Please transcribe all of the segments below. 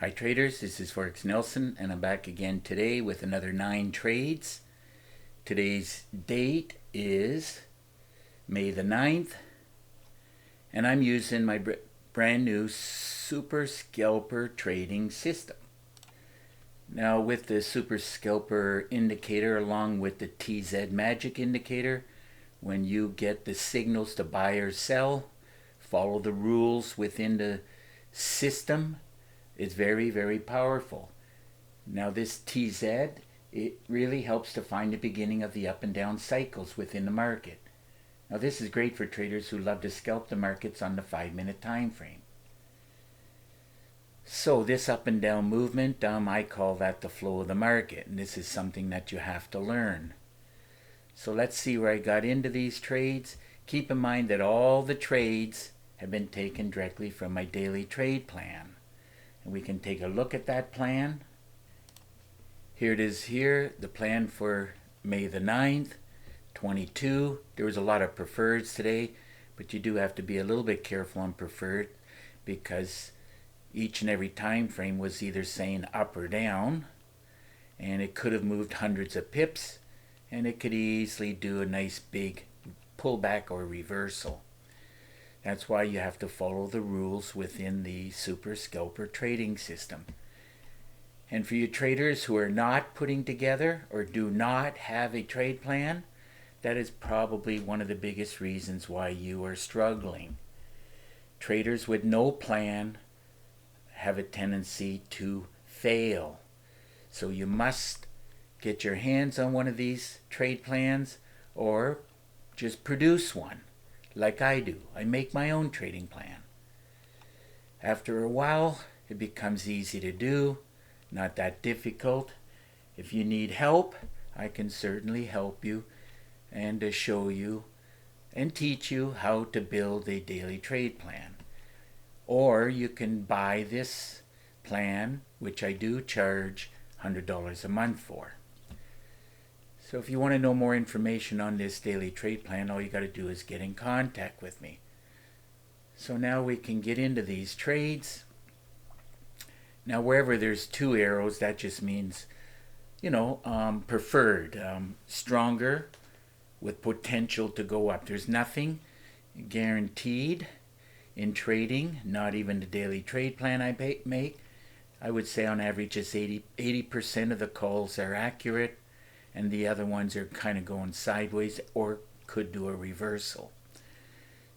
Hi traders, this is Forex Nelson and I'm back again today with another 9 trades. Today's date is May the 9th and I'm using my brand new Super Scalper trading system. Now with the Super Scalper indicator along with the TZ Magic indicator, when you get the signals to buy or sell, follow the rules within the system. It's very, very powerful. Now this TZ, it really helps to find the beginning of the up and down cycles within the market. Now this is great for traders who love to scalp the markets on the 5-minute time frame. So this up and down movement, I call that the flow of the market, and this is something that you have to learn. So let's see where I got into these trades. Keep in mind that all the trades have been taken directly from my daily trade plan. And we can take a look at that plan. Here it is here, the plan for May the 9th, 22. There was a lot of preferreds today, but you do have to be a little bit careful on preferred because each and every time frame was either saying up or down, and it could have moved hundreds of pips, and it could easily do a nice big pullback or reversal. That's why you have to follow the rules within the Super Scalper trading system. And for you traders who are not putting together or do not have a trade plan, that is probably one of the biggest reasons why you are struggling. Traders with no plan have a tendency to fail. So you must get your hands on one of these trade plans or just produce one. Like I do. I make my own trading plan. After a while, it becomes easy to do, not that difficult. If you need help, I can certainly help you and show you and teach you how to build a daily trade plan. Or you can buy this plan, which I do charge $100 a month for. So if you want to know more information on this daily trade plan, all you got to do is get in contact with me. So now we can get into these trades. Now wherever there's 2 arrows, that just means, preferred, stronger, with potential to go up. There's nothing guaranteed in trading, not even the daily trade plan I make. I would say on average it's 80% of the calls are accurate, and the other ones are kind of going sideways or could do a reversal.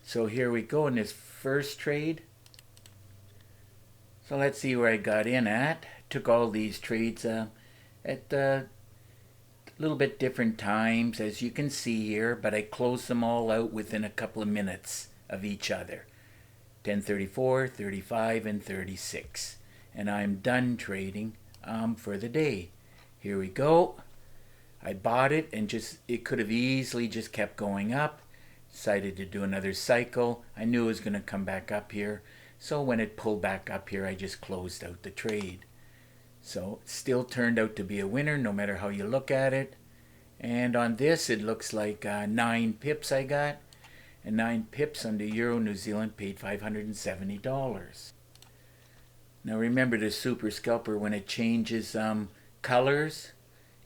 So here we go in this first trade. So let's see where I got in at. Took all these trades at little bit different times, as you can see here, but I closed them all out within a couple of minutes of each other. 10:34, 35, and 36. And I'm done trading for the day. Here we go. I bought it and it could have easily just kept going up. Decided to do another cycle. I knew it was going to come back up here. So when it pulled back up here, I just closed out the trade. So it still turned out to be a winner no matter how you look at it. And on this, it looks like 9 pips I got. And 9 pips on the Euro New Zealand paid $570. Now remember the Super Scalper, when it changes colors,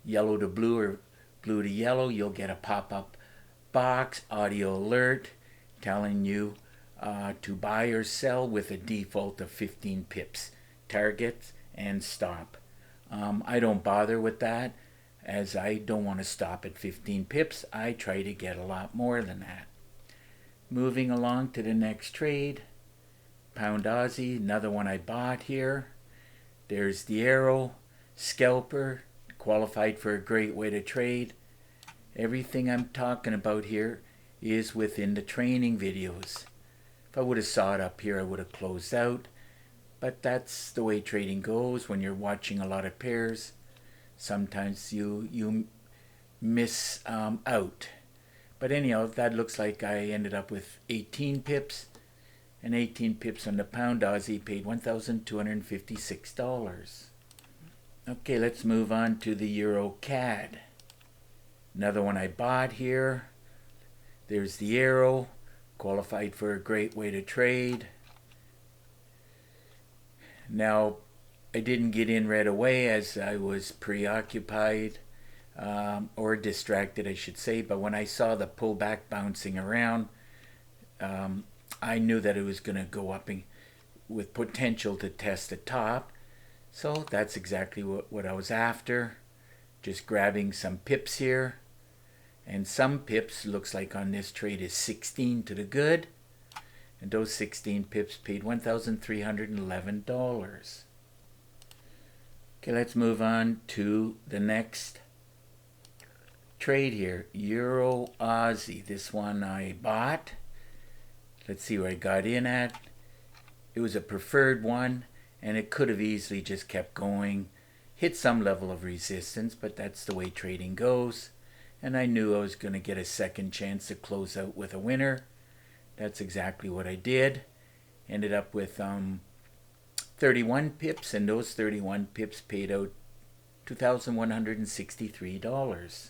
yellow to blue or blue to yellow, you'll get a pop-up box, audio alert, telling you to buy or sell with a default of 15 pips, target and stop. I don't bother with that, as I don't want to stop at 15 pips. I try to get a lot more than that. Moving along to the next trade, Pound Aussie, another one I bought here. There's the arrow, scalper, qualified for a great way to trade. Everything I'm talking about here is within the training videos. If I would have saw it up here, I would have closed out. But that's the way trading goes when you're watching a lot of pairs. Sometimes you miss out. But anyhow, that looks like I ended up with 18 pips. And 18 pips on the Pound Aussie paid $1,256. Okay, let's move on to the Euro CAD. Another one I bought here. There's the arrow, qualified for a great way to trade. Now, I didn't get in right away as I was preoccupied, or distracted, I should say. But when I saw the pullback bouncing around, I knew that it was going to go up with potential to test the top. So that's exactly what I was after. Just grabbing some pips here. And some pips, looks like on this trade, is 16 to the good. And those 16 pips paid $1,311. Okay, let's move on to the next trade here. Euro Aussie. This one I bought. Let's see where I got in at. It was a preferred one, and it could have easily just kept going. Hit some level of resistance, but that's the way trading goes. And I knew I was going to get a second chance to close out with a winner. That's exactly what I did. Ended up with 31 pips, and those 31 pips paid out $2,163.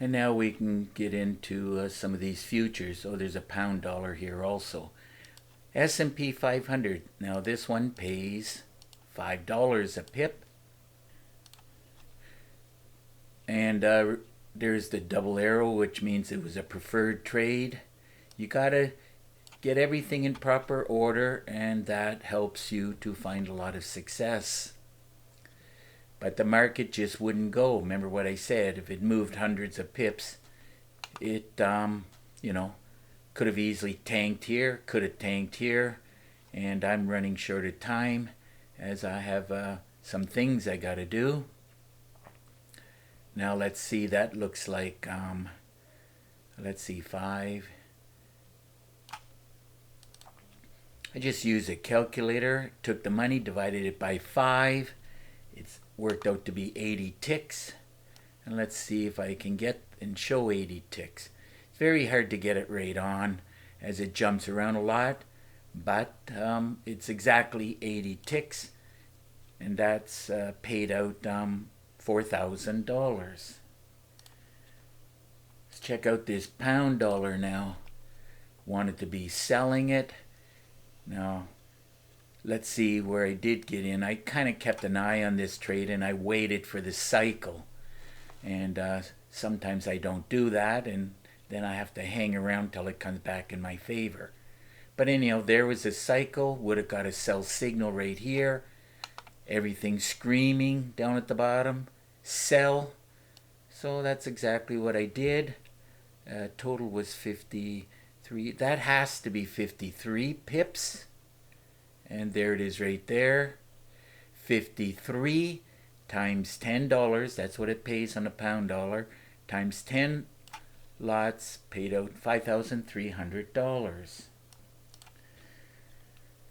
And now we can get into some of these futures. Oh, there's a pound dollar here also. S&P 500. Now this one pays $5 a pip. And there's the double arrow, which means it was a preferred trade. You gotta get everything in proper order, and that helps you to find a lot of success. But the market just wouldn't go. Remember what I said, if it moved hundreds of pips, it could have easily tanked here, could have tanked here, and I'm running short of time as I have some things I gotta do. Now let's see, that looks like, let's see, 5. I just used a calculator, took the money, divided it by 5. It's worked out to be 80 ticks. And let's see if I can get and show 80 ticks. It's very hard to get it right on as it jumps around a lot, but it's exactly 80 ticks, and that's paid out $4,000. Let's check out this pound dollar now. Wanted to be selling it. Now, let's see where I did get in. I kind of kept an eye on this trade, and I waited for the cycle. And sometimes I don't do that, and then I have to hang around till it comes back in my favor. But anyhow, there was a cycle. Would have got a sell signal right here. Everything screaming down at the bottom. Sell. So that's exactly what I did. Total was 53. That has to be 53 pips. And there it is right there. 53 times $10. That's what it pays on a pound dollar. Times 10 lots paid out $5,300.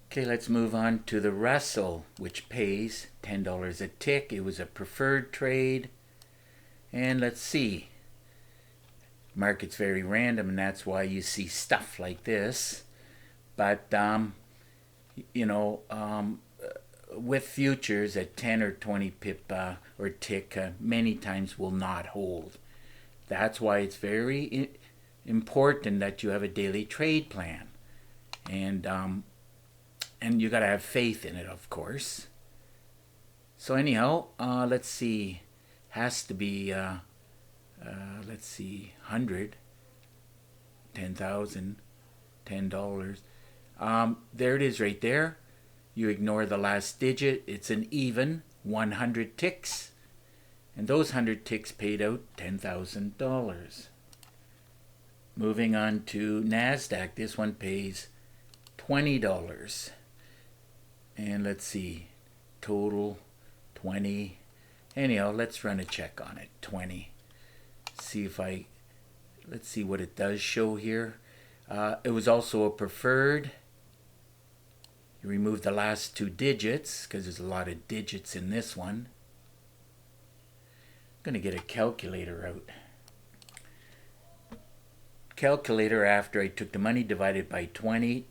Okay, let's move on to the Russell, which pays $10 a tick. It was a preferred trade. And let's see. Market's very random, and that's why you see stuff like this. But, with futures at 10 or 20 pip or tick, many times will not hold. That's why it's very important that you have a daily trade plan. And you got to have faith in it, of course. So anyhow, let's see. Has to be... let's see, 100, 10,000, $10. There it is right there. You ignore the last digit. It's an even 100 ticks. And those 100 ticks paid out $10,000. Moving on to Nasdaq. This one pays $20. And let's see, total 20. Anyhow, let's run a check on it, 20. Let's see what it does show here. It was also a preferred. You remove the last 2 digits because there's a lot of digits in this one. I'm going to get a calculator out. Calculator, after I took the money divided by 20,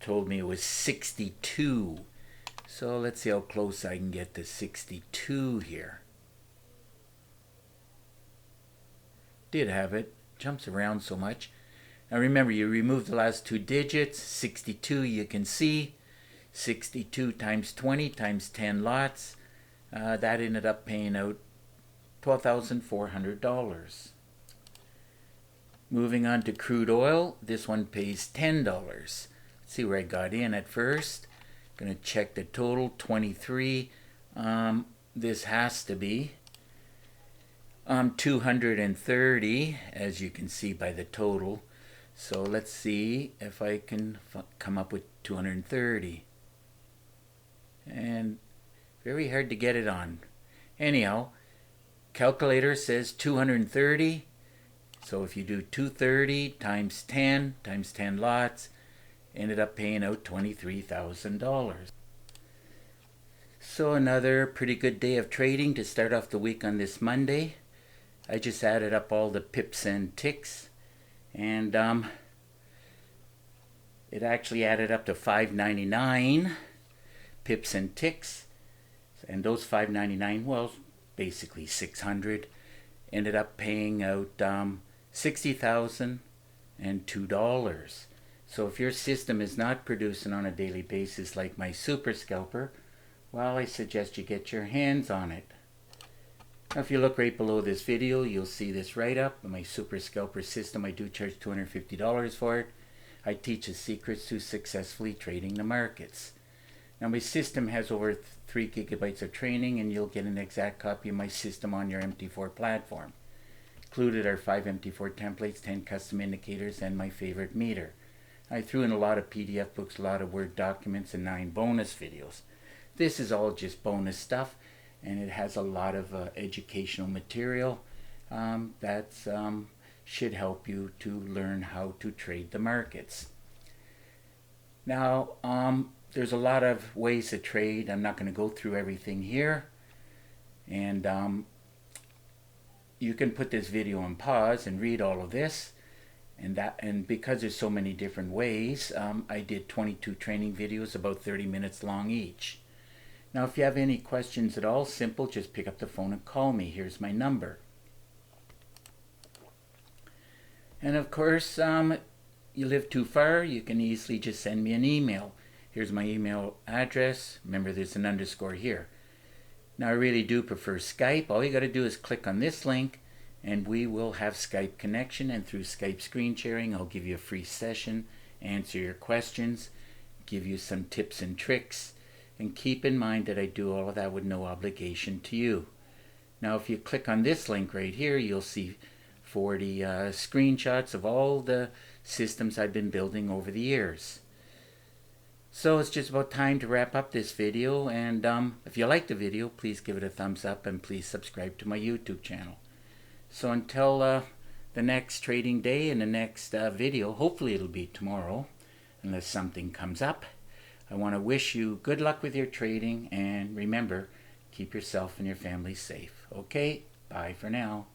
told me it was 62. So let's see how close I can get to 62 here. Did have it. Jumps around so much. Now remember, you remove the last 2 digits. 62 you can see. 62 times 20 times 10 lots. That ended up paying out $12,400. Moving on to crude oil, this one pays $10. Let's see where I got in at first. Gonna check the total, 23. This has to be 230, as you can see by the total. So let's see if I can come up with 230. And very hard to get it on. Anyhow, calculator says 230. So if you do 230 times 10 lots, ended up paying out $23,000. So another pretty good day of trading to start off the week on this Monday. I just added up all the pips and ticks, and it actually added up to 599 pips and ticks, and those 599, well, basically 600, ended up paying out $60,002. So if your system is not producing on a daily basis like my Super Scalper, well, I suggest you get your hands on it. Now, if you look right below this video, you'll see this write-up. My Super Scalper system, I do charge $250 for it. I teach the secrets to successfully trading the markets. Now, my system has over 3 gigabytes of training, and you'll get an exact copy of my system on your MT4 platform. Included are 5 MT4 templates, 10 custom indicators, and my favorite meter. I threw in a lot of PDF books, a lot of Word documents, and 9 bonus videos. This is all just bonus stuff, and it has a lot of educational material that should help you to learn how to trade the markets. Now, there's a lot of ways to trade. I'm not going to go through everything here, and you can put this video on pause and read all of this. And because there's so many different ways, I did 22 training videos, about 30 minutes long each. Now, if you have any questions at all, simple, just pick up the phone and call me. Here's my number. And of course, you live too far, you can easily just send me an email. Here's my email address. Remember, there's an underscore here. Now, I really do prefer Skype. All you got to do is click on this link, and we will have Skype connection. And through Skype screen sharing, I'll give you a free session, answer your questions, give you some tips and tricks. And keep in mind that I do all of that with no obligation to you. Now, if you click on this link right here, you'll see 40 screenshots of all the systems I've been building over the years. So it's just about time to wrap up this video, and if you like the video, please give it a thumbs up and please subscribe to my YouTube channel. So until the next trading day and the next video, hopefully it'll be tomorrow unless something comes up, I want to wish you good luck with your trading, and remember, keep yourself and your family safe. Okay, bye for now.